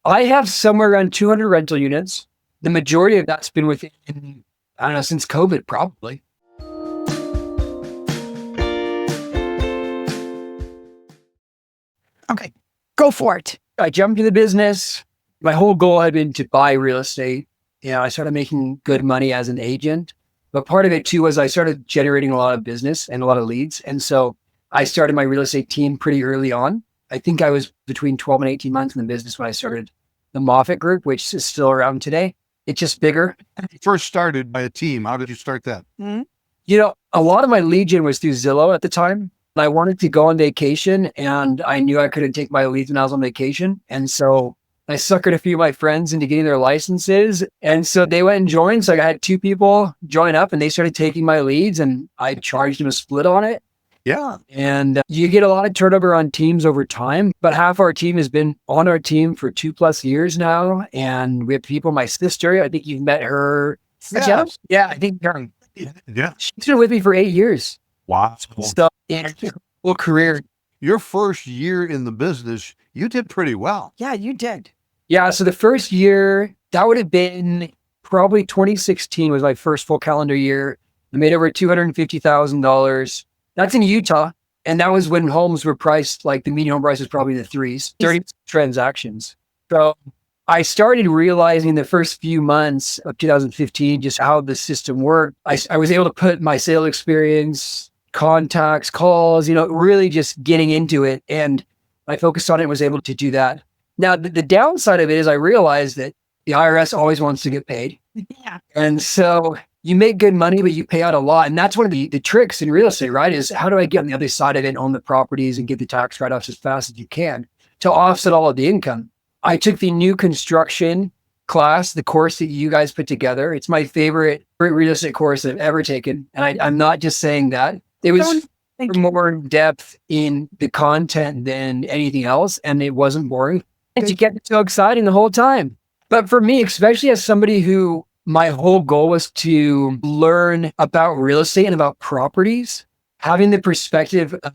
I have somewhere around 200 rental units. The majority of that's been within, I don't know, since COVID, probably. Okay, go for it. I jumped into the business. My whole goal had been to buy real estate. I started making good money as an agent. But part of it too was I started generating a lot of business and a lot of leads. And so I started my real estate team pretty early on. I think I was between 12 and 18 months in the business when I started the Moffett Group, which is still around today. It's just bigger. You first started by a team. How did you start that? Mm-hmm. A lot of my lead gen was through Zillow at the time. I wanted to go on vacation and I knew I couldn't take my leads when I was on vacation. And so I suckered a few of my friends into getting their licenses. And so they went and joined. So I had 2 people join up and they started taking my leads and I charged them a split on it. Yeah. And you get a lot of turnover on teams over time, but half our team has been on our team for 2+ years now. And we have people, my sister, I think you've met her. Yeah. Yeah, I think Yeah. she's been with me for 8 years. Wow. So in her whole career. Your first year in the business, you did pretty well. Yeah, you did. Yeah. So the first year, that would have been probably 2016 was my first full calendar year. I made over $250,000. That's in Utah. And that was when homes were priced, like the median home price was probably the 3s, 30 transactions. So I started realizing the first few months of 2015, just how the system worked. I was able to put my sales experience, contacts, calls, really just getting into it. And I focused on it and was able to do that. Now, the downside of it is I realized that the IRS always wants to get paid. Yeah. And so you make good money, but you pay out a lot. And that's one of the tricks in real estate, right? Is how do I get on the other side of it, own the properties and get the tax write-offs as fast as you can to offset all of the income. I took the new construction class, the course that you guys put together. It's my favorite real estate course I've ever taken. And I'm not just saying that. It was more in depth in the content than anything else. And it wasn't boring. And you get so exciting the whole time. But for me, especially as somebody who my whole goal was to learn about real estate and about properties, having the perspective of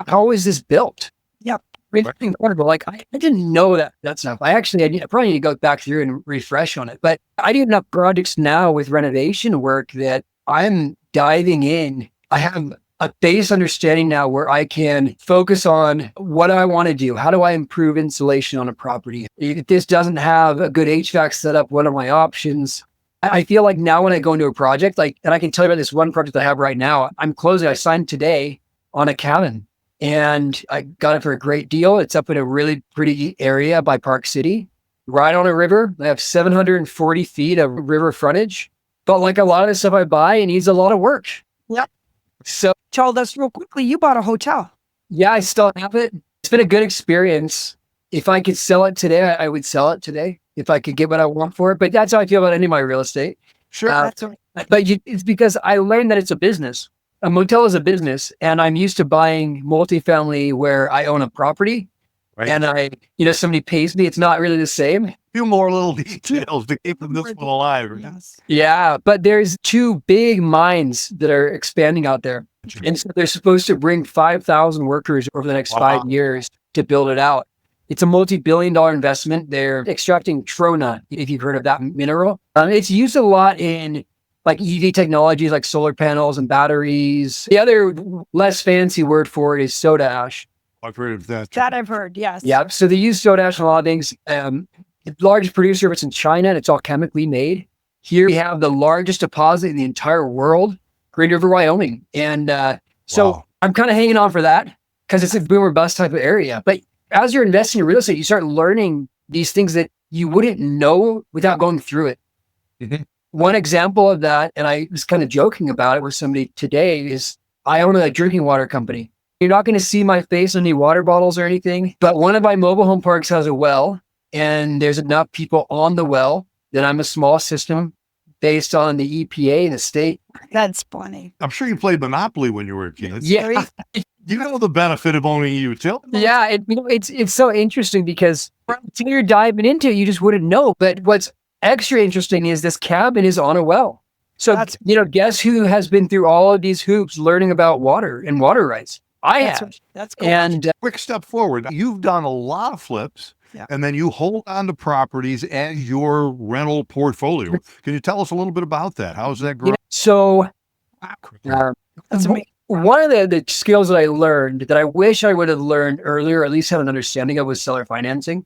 how is this built? Yep. Really incredible. Like I didn't know that stuff. I probably need to go back through and refresh on it. But I do enough projects now with renovation work that I'm diving in. I have a base understanding now where I can focus on what I want to do. How do I improve insulation on a property? If this doesn't have a good HVAC setup, what are my options? I feel like now when I go into a project, and I can tell you about this one project I have right now, I signed today on a cabin and I got it for a great deal. It's up in a really pretty area by Park City, right on a river. I have 740 feet of river frontage, but like a lot of the stuff I buy, it needs a lot of work. Yep. So Told us real quickly, you bought a hotel. yeah, I still have it. It's been a good experience. If I could sell it today, I would sell it today if I could get what I want for it. But that's how I feel about any of my real estate. Sure. That's right. But it's because I learned that it's a business. A motel is a business. And I'm used to buying multifamily where I own a property. Right. And somebody pays me. It's not really the same. A few more little details to keep this one alive. Yes. Yeah. But there's 2 big mines that are expanding out there. And so they're supposed to bring 5,000 workers over the next 5 years to build it out. It's a multi-billion-dollar investment. They're extracting trona, if you've heard of that mineral. It's used a lot in like EV technologies, like solar panels and batteries. The other less fancy word for it is soda ash. I've heard of that. That I've heard, yes. Yeah, so they use soda ash in a lot of things. The largest producer of it's in China, and it's all chemically made. Here we have the largest deposit in the entire world, Green River, Wyoming. And so I'm kind of hanging on for that because it's a boom or bust type of area. But as you're investing in real estate, you start learning these things that you wouldn't know without going through it. Mm-hmm. One example of that, and I was kind of joking about it with somebody today, is I own a drinking water company. You're not going to see my face on any water bottles or anything, but one of my mobile home parks has a well, and there's enough people on the well that I'm a small system based on the EPA and the state. That's funny. I'm sure you played Monopoly when you were a kid. Yeah. You know the benefit of owning a utility. Yeah, it's so interesting because until you're diving into it, you just wouldn't know. But what's extra interesting is this cabin is on a well. So, guess who has been through all of these hoops learning about water and water rights? I have. That's cool. And Quick step forward. You've done a lot of flips. Yeah. and then you hold on to properties as your rental portfolio. Can you tell us a little bit about that? How's that growing? So That's amazing. one of the skills that I learned that I wish I would have learned earlier, or at least had an understanding of, was seller financing,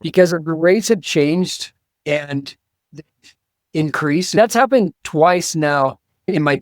because the rates have changed and increased. That's happened twice now in my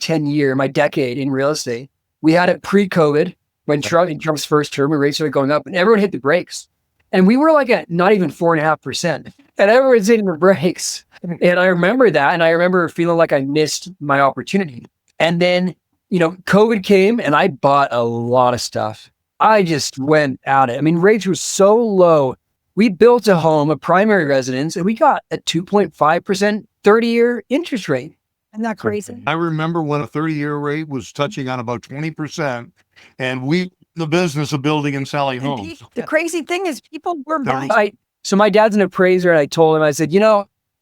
my decade in real estate. We had it pre-COVID when Trump's first term, rates started going up and everyone hit the brakes. And we were like at not even 4.5%. And everyone's hitting the brakes. And I remember that. And I remember feeling like I missed my opportunity. And then, COVID came and I bought a lot of stuff. I just went at it. I mean, rates were so low. We built a home, a primary residence, and we got a 2.5% 30-year interest rate. Isn't that crazy? I remember when a 30-year rate was touching on about 20%, and we in the business of building and selling homes. The crazy thing is people were buying. So my dad's an appraiser, and I told him, I said,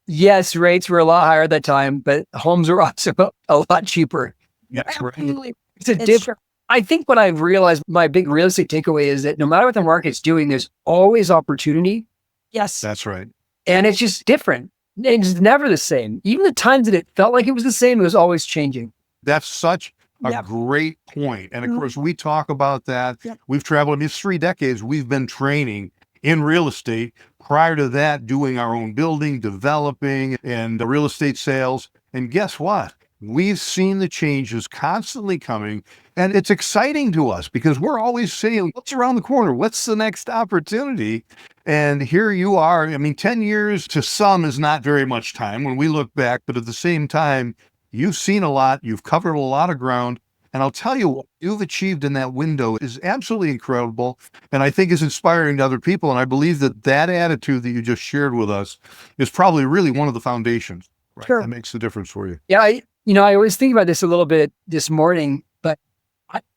yes, rates were a lot higher at that time, but homes are also a lot cheaper. That's right. It's a different. I think what I've realized, my big real estate takeaway is that no matter what the market's doing, there's always opportunity. Yes. That's right. And it's just different. It's never the same. Even the times that it felt like it was the same, it was always changing. That's such a great point. And of course, we talk about that. Yep. We've traveled, these 3 decades, we've been training in real estate. Prior to that, doing our own building, developing, and real estate sales. And guess what? We've seen the changes constantly coming, and it's exciting to us because we're always saying, what's around the corner? What's the next opportunity? And here you are. I mean, 10 years to some is not very much time when we look back, but at the same time, you've seen a lot, you've covered a lot of ground. And I'll tell you, what you've achieved in that window is absolutely incredible. And I think is inspiring to other people. And I believe that attitude that you just shared with us is probably really one of the foundations. Right? Sure. That makes the difference for you. Yeah. I always think about this a little bit this morning, but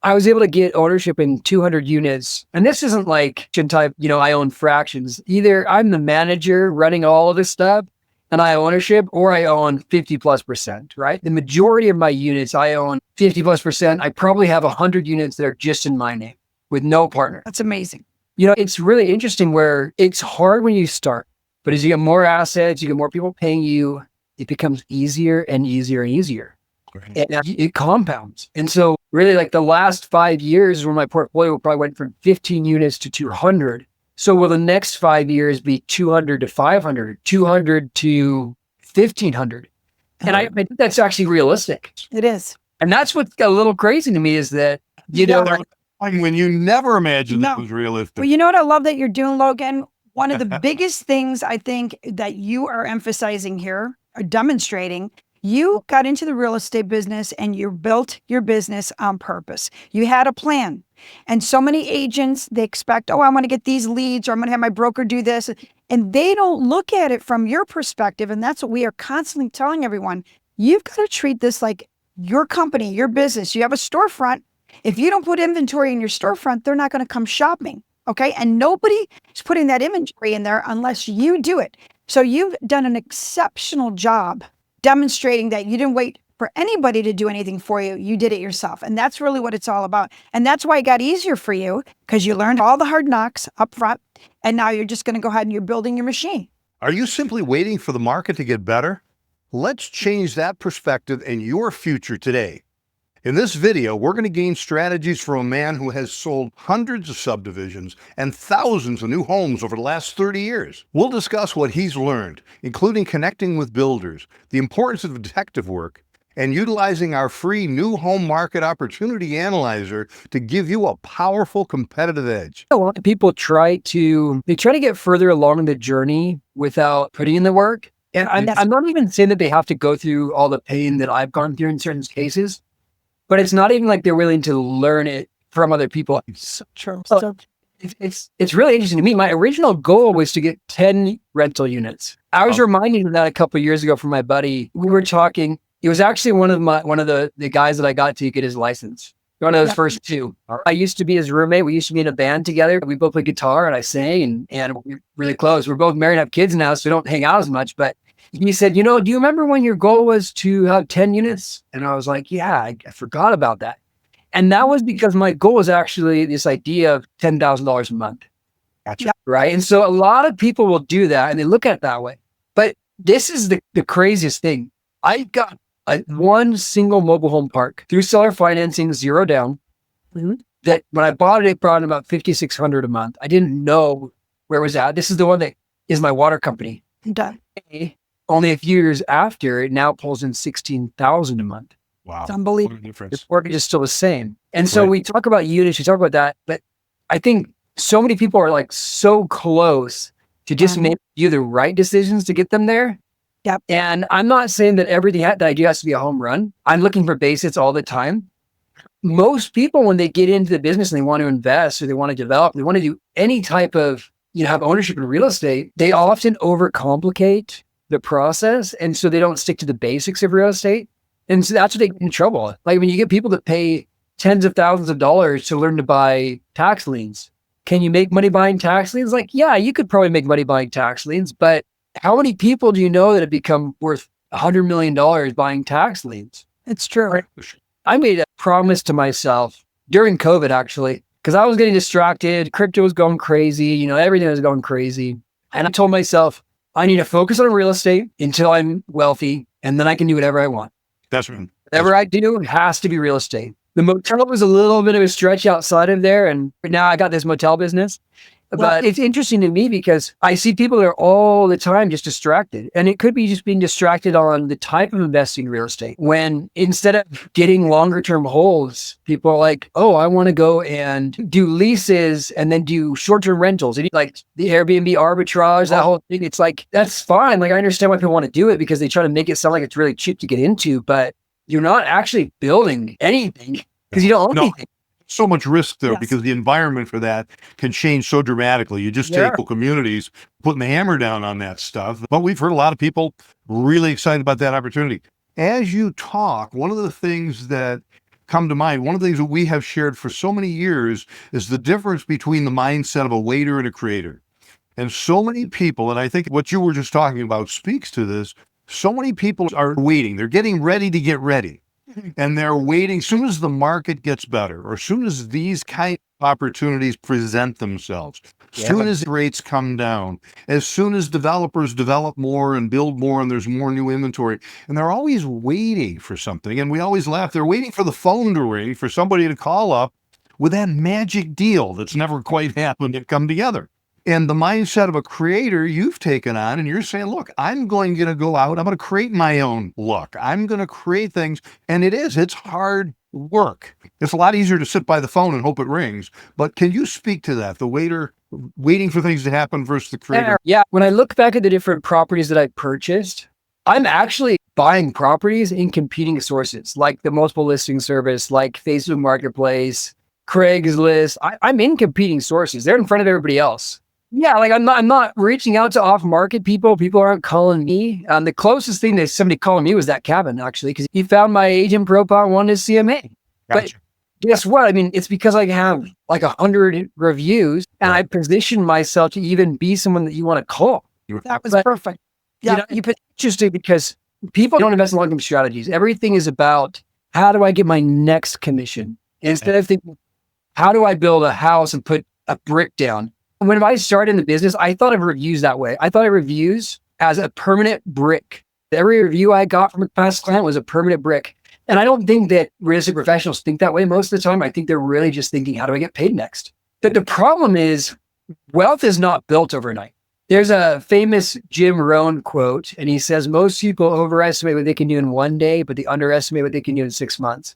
I was able to get ownership in 200 units. And this isn't like type, I own fractions. Either I'm the manager running all of this stuff and I own ownership, or I own 50+%, right? The majority of my units, I own 50+%. I probably have 100 units that are just in my name with no partner. That's amazing. It's really interesting where it's hard when you start, but as you get more assets, you get more people paying you, it becomes easier and easier and easier. Right. And it compounds. And so really like the last 5 years where my portfolio probably went from 15 units to 200. So will the next 5 years be 200 to 500, 200 to 1,500? And I think that's actually realistic. It is. And that's what's a little crazy to me is that, when you never imagined it was realistic. Well, you know what I love that you're doing, Logan? One of the biggest things I think that you are emphasizing here, or demonstrating, you got into the real estate business and you built your business on purpose. You had a plan. And so many agents, they expect, I want to get these leads, or I'm going to have my broker do this. And they don't look at it from your perspective. And that's what we are constantly telling everyone. You've got to treat this like your company, your business. You have a storefront. If you don't put inventory in your storefront, they're not going to come shopping. Okay. And nobody is putting that inventory in there unless you do it. So you've done an exceptional job demonstrating that you didn't wait for anybody to do anything for you. You did it yourself. And that's really what it's all about. And that's why it got easier for you, because you learned all the hard knocks up front. And now you're just going to go ahead and you're building your machine. Are you simply waiting for the market to get better? Let's change that perspective in your future today. In this video, we're going to gain strategies from a man who has sold hundreds of subdivisions and thousands of new homes over the last 30 years. We'll discuss what he's learned, including connecting with builders, the importance of detective work, and utilizing our free new home market opportunity analyzer to give you a powerful competitive edge. A lot of people try to get further along in the journey without putting in the work. And I'm not even saying that they have to go through all the pain that I've gone through in certain cases, but it's not even like they're willing to learn it from other people. So true. It's really interesting to me. My original goal was to get 10 rental units. I was reminded of that a couple of years ago from my buddy. We were talking. It was actually one of the guys that I got to get his license. One of those first two. I used to be his roommate. We used to be in a band together. We both played guitar and I sang and we're really close. We're both married and have kids now, so we don't hang out as much. But he said, do you remember when your goal was to have 10 units? And I was like, yeah, I forgot about that. And that was because my goal was actually this idea of $10,000 a month. Gotcha. Right. And so a lot of people will do that and they look at it that way. But this is the craziest thing. I got one single mobile home park through seller financing, 0 down. That when I bought it brought in about $5,600 a month. I didn't know where it was at. This is the one that is my water company. Done. Only a few years after, it now pulls in $16,000 a month. Wow. It's unbelievable. What a difference. The mortgage is still the same. And so Right. we talk about units, we talk about that, but I think so many people are like so close to just make do the right decisions to get them there. Yep. And I'm not saying that everything that I do has to be a home run. I'm looking for basics all the time. Most people, when they get into the business and they want to invest or they want to develop, they want to do any type of, have ownership in real estate, they often overcomplicate the process. And so they don't stick to the basics of real estate. And so that's what they get in trouble. Like when you get people that pay tens of thousands of dollars to learn to buy tax liens. Can you make money buying tax liens? Like, yeah, you could probably make money buying tax liens, but how many people do you know that have become worth $100 million buying tax liens? It's true. Right. I made a promise to myself during COVID, actually, because I was getting distracted. Crypto was going crazy. Everything was going crazy. And I told myself, I need to focus on real estate until I'm wealthy, and then I can do whatever I want. That's right. Whatever I do has to be real estate. The motel was a little bit of a stretch outside of there. And now I got this motel business. But it's interesting to me because I see people that are all the time just distracted. And it could be just being distracted on the type of investing in real estate. When instead of getting longer term holds, people are like, oh, I want to go and do leases and then do short term rentals. And like the Airbnb arbitrage, that whole thing. It's like, that's fine. Like I understand why people want to do it because they try to make it sound like it's really cheap to get into, but you're not actually building anything because you don't own anything. So much risk there Yes. because the environment for that can change so dramatically. You just take communities putting the hammer down on that stuff. But we've heard a lot of people really excited about that opportunity. As you talk, one of the things that come to mind, one of the things that we have shared for so many years is the difference between the mindset of a waiter and a creator. And so many people, and I think what you were just talking about speaks to this, so many people are waiting. They're getting ready to get ready. And they're waiting as soon as the market gets better, or as soon as these kind of opportunities present themselves, as soon as rates come down, as soon as developers develop more and build more and there's more new inventory. And they're always waiting for something. And we always laugh. They're waiting for the phone to ring, for somebody to call up with that magic deal that's never quite happened and come together. And the mindset of a creator you've taken on, and you're saying, look, I'm going to go out. I'm going to create my own luck. I'm going to create things. And it's hard work. It's a lot easier to sit by the phone and hope it rings. But can you speak to that? The waiter waiting for things to happen versus the creator? Yeah. When I look back at the different properties that I purchased, I'm actually buying properties in competing sources like the multiple listing service, like Facebook Marketplace, Craigslist. I'm in competing sources. They're in front of everybody else. Yeah, like I'm not reaching out to off-market people. People aren't calling me. The closest thing to somebody calling me was that cabin, actually, because he found my agent profile and wanted to CMA. Gotcha. But guess what? I mean, it's because I have like 100 reviews and I position myself to even be someone that you want to call. That was perfect. Yeah, You put interesting because people don't invest in long-term strategies. Everything is about how do I get my next commission instead of thinking, how do I build a house and put a brick down? When I started in the business, I thought of reviews that way. I thought of reviews as a permanent brick. Every review I got from a past client was a permanent brick. And I don't think that real estate professionals think that way most of the time. I think they're really just thinking, how do I get paid next? But the problem is wealth is not built overnight. There's a famous Jim Rohn quote, and he says, most people overestimate what they can do in one day, but they underestimate what they can do in 6 months.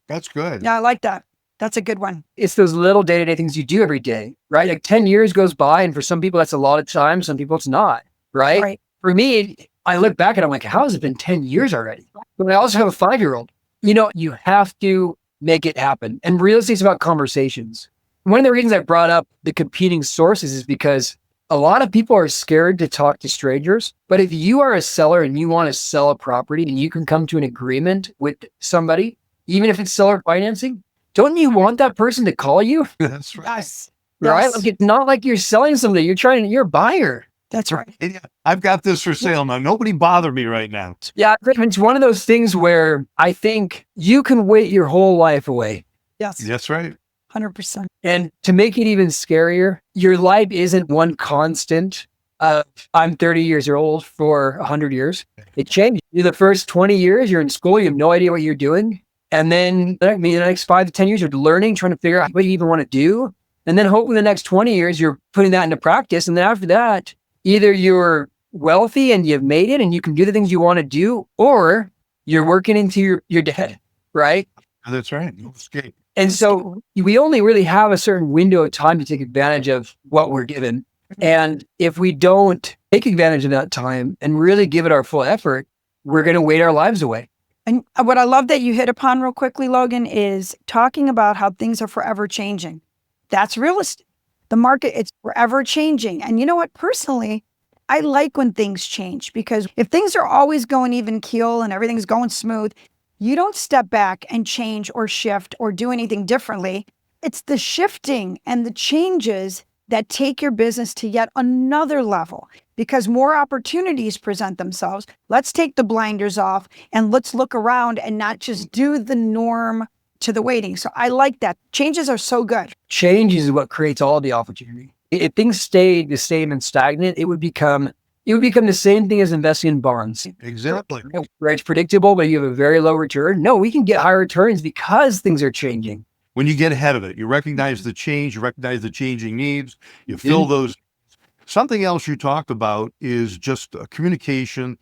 That's good. Yeah, I like that. That's a good one. It's those little day-to-day things you do every day, right? Like 10 years goes by, and for some people, that's a lot of time. Some people, it's not, right? Right. For me, I look back and I'm like, how has it been 10 years already? But I also have a 5-year-old. You have to make it happen. And real estate's about conversations. One of the reasons I brought up the competing sources is because a lot of people are scared to talk to strangers. But if you are a seller and you want to sell a property and you can come to an agreement with somebody, even if it's seller financing, don't you want that person to call you? That's right. Yes. Right? Yes. Like it's not like you're selling something. You're a buyer. That's right. Yeah, I've got this for sale now. Nobody bother me right now. Yeah. It's one of those things where I think you can wait your whole life away. Yes. That's right. 100%. And to make it even scarier, your life isn't one constant of I'm 30 years old for 100 years. It changes. The first 20 years, you're in school, you have no idea what you're doing. And then the next 5 to 10 years, you're learning, trying to figure out what you even want to do. And then hopefully the next 20 years, you're putting that into practice. And then after that, either you're wealthy and you've made it and you can do the things you want to do, or you're working into your dead, right? That's right. No escape. And so we only really have a certain window of time to take advantage of what we're given. And if we don't take advantage of that time and really give it our full effort, we're going to wait our lives away. And what I love that you hit upon real quickly, Logan, is talking about how things are forever changing. That's real estate. The market, it's forever changing. And you know what? Personally, I like when things change, because if things are always going even keel and everything's going smooth, you don't step back and change or shift or do anything differently. It's the shifting and the changes that take your business to yet another level, because more opportunities present themselves. Let's take the blinders off and let's look around and not just do the norm to the waiting. So I like that. Changes are so good. Change is what creates all the opportunity. If things stayed the same and stagnant, it would become the same thing as investing in bonds. Exactly. Where it's predictable, but you have a very low return. No, we can get higher returns because things are changing. When you get ahead of it, you recognize the change, you recognize the changing needs, you fill those. Something else you talked about is just communication,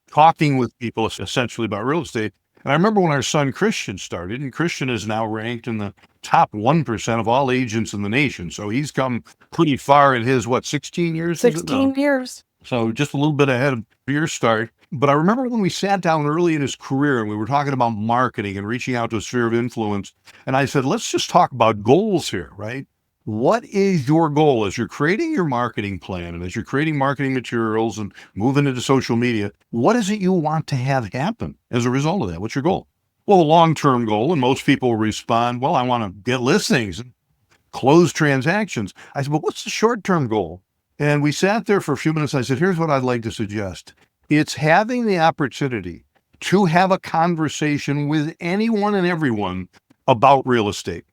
talking with people essentially about real estate. And I remember when our son Christian started, and Christian is now ranked in the top 1% of all agents in the nation. So he's come pretty far in his, 16 years? 16 years. So just a little bit ahead of your start. But I remember when we sat down early in his career and we were talking about marketing and reaching out to a sphere of influence. And I said, let's just talk about goals here, right? What is your goal as you're creating your marketing plan and as you're creating marketing materials and moving into social media? What is it you want to have happen as a result of that? What's your goal? Well, the long-term goal, and most people respond, well, I want to get listings and close transactions. I said, well, what's the short-term goal? And we sat there for a few minutes. I said, here's what I'd like to suggest. It's having the opportunity to have a conversation with anyone and everyone about real estate,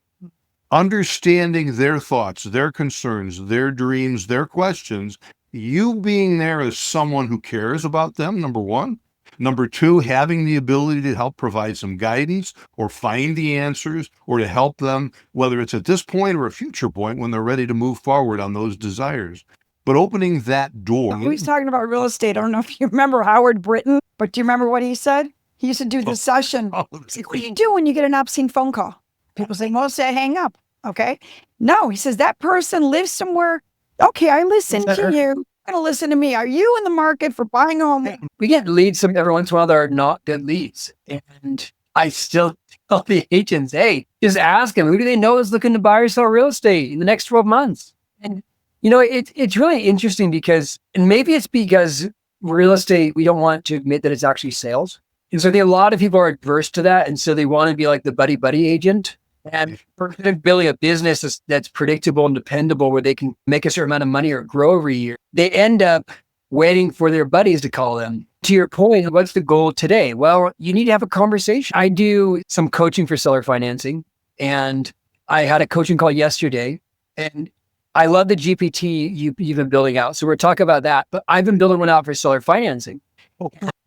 understanding their thoughts, their concerns, their dreams, their questions, you being there as someone who cares about them, number one. Number two, having the ability to help provide some guidance or find the answers or to help them, whether it's at this point or a future point when they're ready to move forward on those desires. But opening that door. We was talking about real estate. I don't know if you remember Howard Britton, but do you remember what he said? He used to do the session. He's like, what do you do when you get an obscene phone call? People say, most say hang up. Okay. No, he says that person lives somewhere. Okay, I listen. Can you going to listen to me? Are you in the market for buying a home? We get leads every once in a while that are not good leads. And I still tell the agents, hey, just ask them, who do they know is looking to buy or sell real estate in the next 12 months? And it's really interesting because, and maybe it's because real estate, we don't want to admit that it's actually sales. And so I think a lot of people are adverse to that. And so they want to be like the buddy agent. And for building a business that's predictable and dependable, where they can make a certain amount of money or grow every year, they end up waiting for their buddies to call them. To your point, what's the goal today? Well, you need to have a conversation. I do some coaching for seller financing, and I had a coaching call yesterday, and I love the GPT you've been building out. So we're talking about that, but I've been building one out for seller financing.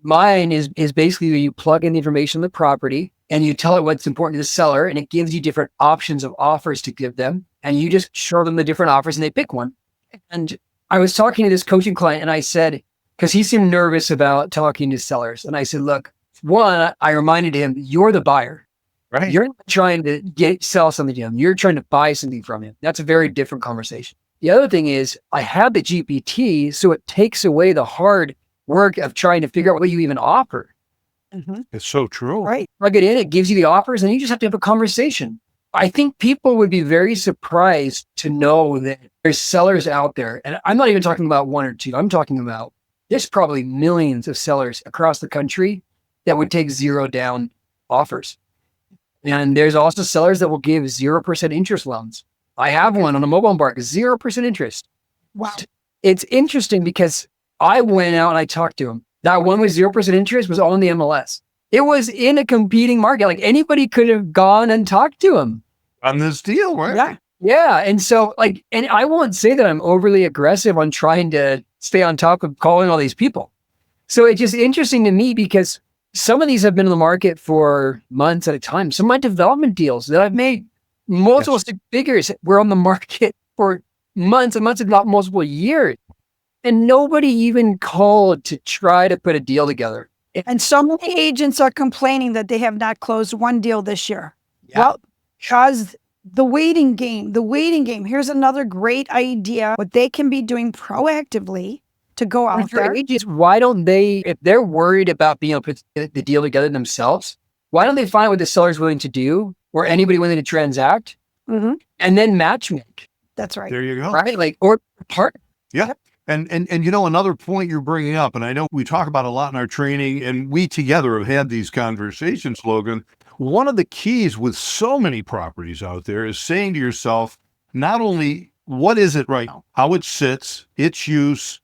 Mine is basically you plug in the information on the property and you tell it what's important to the seller, and it gives you different options of offers to give them. And you just show them the different offers and they pick one. And I was talking to this coaching client and I said, because he seemed nervous about talking to sellers. And I said, look, one, I reminded him, you're the buyer. Right. You're not trying to sell something to him. You're trying to buy something from him. That's a very different conversation. The other thing is I have the GPT, so it takes away the hard work of trying to figure out what you even offer. Mm-hmm. It's so true. Right. Plug it in, it gives you the offers, and you just have to have a conversation. I think people would be very surprised to know that there's sellers out there. And I'm not even talking about one or two. I'm talking about there's probably millions of sellers across the country that would take zero down offers. And there's also sellers that will give 0% interest loans. I have one on a mobile park, 0% interest. Wow. It's interesting because I went out and I talked to him. That one with 0% interest was on the MLS. It was in a competing market. Like anybody could have gone and talked to him. on this deal, right? Yeah. Yeah. And so like, and I won't say that I'm overly aggressive on trying to stay on top of calling all these people. So it's just interesting to me because some of these have been in the market for months at a time. Some of my development deals that I've made multiple six figures were on the market for months and months, if not multiple years. And nobody even called to try to put a deal together. And so many agents are complaining that they have not closed one deal this year. Yeah. Well, because the waiting game. Here's another great idea, what they can be doing proactively to go out For there. agents, why don't they, if they're worried about being able to put the deal together themselves, why don't they find what the seller's willing to do or anybody willing to transact Mhm. and then matchmake, That's right. There you go. right? Like, or partner. Yeah. And you know, another point you're bringing up, and I know we talk about a lot in our training, and we together have had these conversations, Logan. One of the keys with so many properties out there is saying to yourself, not only what is it right now, how it sits, its use,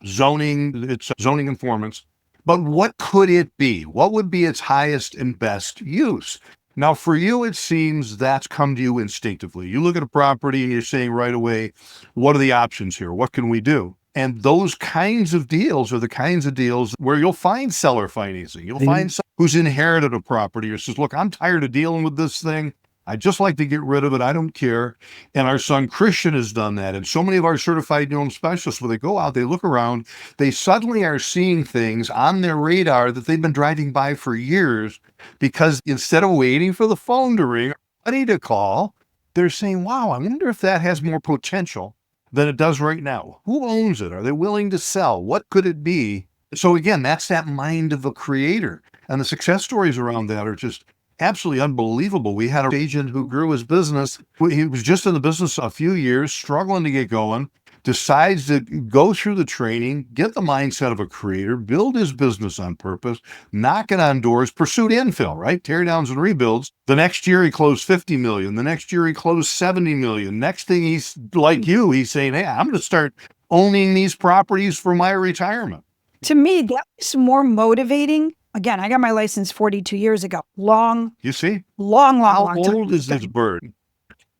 zoning, its zoning conformance, but what could it be? What would be its highest and best use? Now, for you, it seems that's come to you instinctively. You look at a property and you're saying right away, what are the options here? What can we do? And those kinds of deals are the kinds of deals where you'll find seller financing. You'll find someone who's inherited a property or says, look, I'm tired of dealing with this thing. I'd just like to get rid of it. I don't care. And our son Christian has done that. And so many of our certified new home specialists, when they go out, they look around, they suddenly are seeing things on their radar that they've been driving by for years, because instead of waiting for the phone to ring, ready to call, they're saying, wow, I wonder if that has more potential than it does right now. Who owns it? Are they willing to sell? What could it be? So again, that's that mind of a creator. And the success stories around that are just absolutely unbelievable. We had an agent who grew his business. He was just in the business a few years, struggling to get going, decides to go through the training, get the mindset of a creator, build his business on purpose, knocking on doors, pursued infill, right? Tear downs and rebuilds. The next year he closed 50 million. The next year he closed 70 million. Next thing he's like you, he's saying, hey, I'm going to start owning these properties for my retirement. To me, that is more motivating. Again, I got my license 42 years ago. You see? Long How time. old is this bird?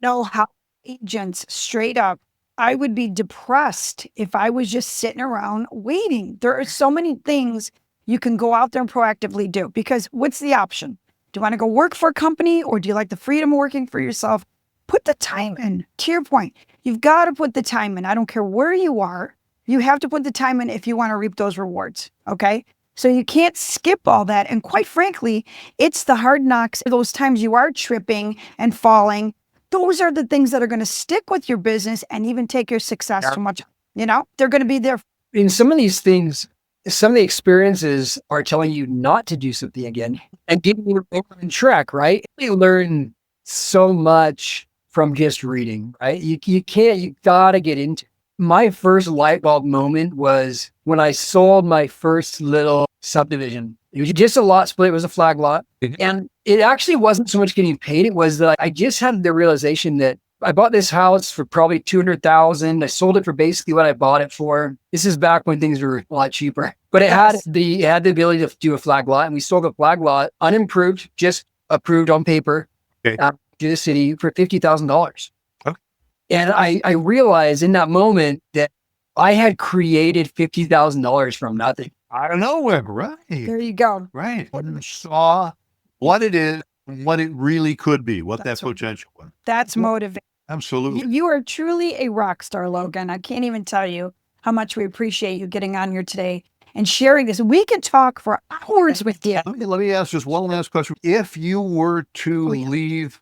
Know how agents straight up, I would be depressed if I was just sitting around waiting. There are so many things you can go out there and proactively do, because what's the option? Do you want to go work for a company, or do you like the freedom of working for yourself? Put the time in. To your point, you've got to put the time in. I don't care where you are. You have to put the time in if you want to reap those rewards. Okay. So you can't skip all that. And quite frankly, it's the hard knocks, those times you are tripping and falling. Those are the things that are going to stick with your business and even take your success to much, they're going to be there. In some of these things, some of the experiences are telling you not to do something again and getting you on track, right? You learn so much from just reading, right? You got to get into it. My first light bulb moment was when I sold my first little subdivision. It was just a lot split. It was a flag lot. And it actually wasn't so much getting paid. It was that I just had the realization that I bought this house for probably $200,000. I sold it for basically what I bought it for. This is back when things were a lot cheaper, but it had the ability to do a flag lot, and we sold a flag lot unimproved, just approved on paper to the city for $50,000. And I realized in that moment that I had created $50,000 from nothing. I don't know, right? There you go. Right. When you saw what it is, what it really could be, what That's that potential was. That's motivating. Absolutely. You are truly a rock star, Logan. I can't even tell you how much we appreciate you getting on here today and sharing this. We could talk for hours with you. Let me ask just one last question. If you were to leave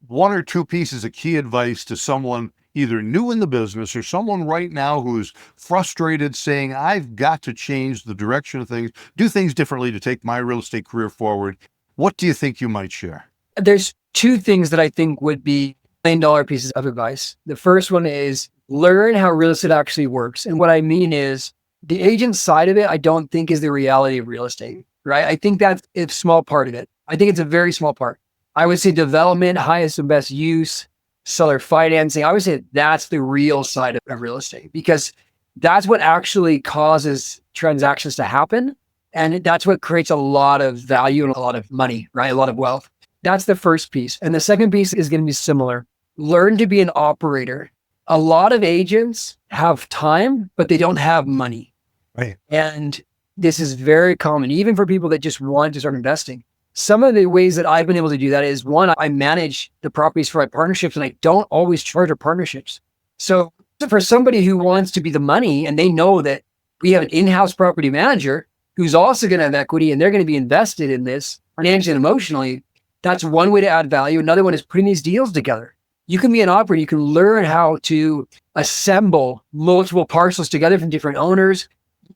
one or two pieces of key advice to someone either new in the business or someone right now who's frustrated, saying, I've got to change the direction of things, do things differently to take my real estate career forward, what do you think you might share? There's two things that I think would be $1 million pieces of advice. The first one is learn how real estate actually works. And what I mean is the agent side of it, I don't think is the reality of real estate, right? I think that's a small part of it. I think it's a very small part. I would say development, highest and best use, seller financing. I would say that's the real side of real estate, because that's what actually causes transactions to happen. And that's what creates a lot of value and a lot of money, right? A lot of wealth. That's the first piece. And the second piece is going to be similar. Learn to be an operator. A lot of agents have time, but they don't have money. Right. And this is very common, even for people that just want to start investing. Some of the ways that I've been able to do that is, one, I manage the properties for my partnerships, and I don't always charge our partnerships. So for somebody who wants to be the money, and they know that we have an in-house property manager who's also going to have equity and they're going to be invested in this financially and emotionally, that's one way to add value. Another one is putting these deals together. You can be an operator. You can learn how to assemble multiple parcels together from different owners.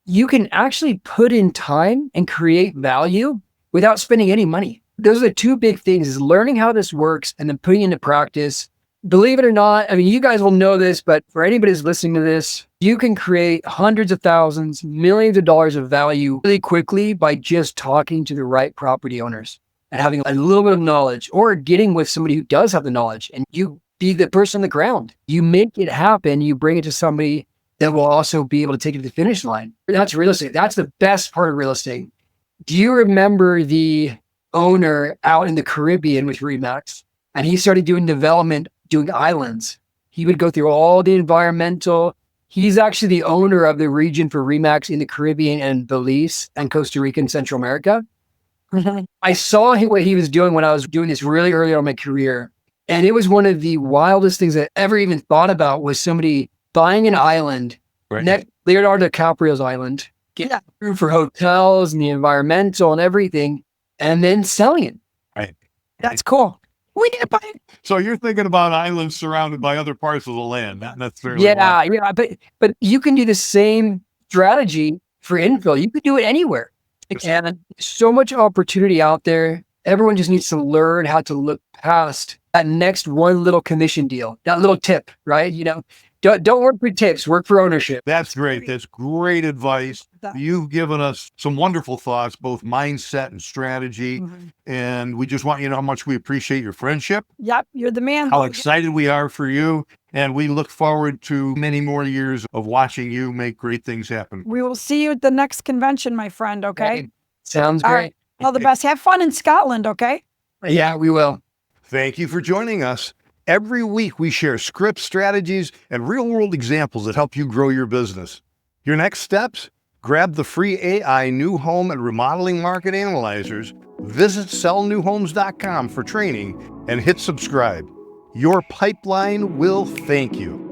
You can actually put in time and create value without spending any money. Those are the two big things, is learning how this works and then putting it into practice. Believe it or not, I mean, you guys will know this, but for anybody who's listening to this, you can create hundreds of thousands, millions of dollars of value really quickly by just talking to the right property owners and having a little bit of knowledge, or getting with somebody who does have the knowledge, and you be the person on the ground. You make it happen. You bring it to somebody that will also be able to take it to the finish line. That's real estate. That's the best part of real estate. Do you remember the owner out in the Caribbean with 𝘃𝗵𝗶𝗀? And he started doing development, doing islands. He would go through all the environmental. He's actually the owner of the region for 𝘃𝗵𝗶𝗀 in the Caribbean and Belize and Costa Rica and Central America. I saw what he was doing when I was doing this really early on in my career. And it was one of the wildest things I ever even thought about, was somebody buying an island, next Leonardo DiCaprio's island, getting approved for hotels and the environmental and everything, and then selling it. Right. That's cool. We need to buy it. So you're thinking about islands surrounded by other parcels of land, not necessarily. Yeah, but you can do the same strategy for infill. You could do it anywhere. And so much opportunity out there. Everyone just needs to learn how to look past that next one little commission deal, that little tip, right? You know, don't work for tips, work for ownership. That's great. That's great advice. You've given us some wonderful thoughts, both mindset and strategy. And we just want you to know how much we appreciate your friendship. Yep, you're the man. How excited we are for you. And we look forward to many more years of watching you make great things happen. We will see you at the next convention, my friend, okay? Hey, sounds great. All right. All the best. Have fun in Scotland, okay? Yeah, we will. Thank you for joining us. Every week, we share scripts, strategies, and real-world examples that help you grow your business. Your next steps? Grab the free AI new home and remodeling market analyzers, visit 𝘆newhomes.com for training, and hit subscribe. Your pipeline will thank you.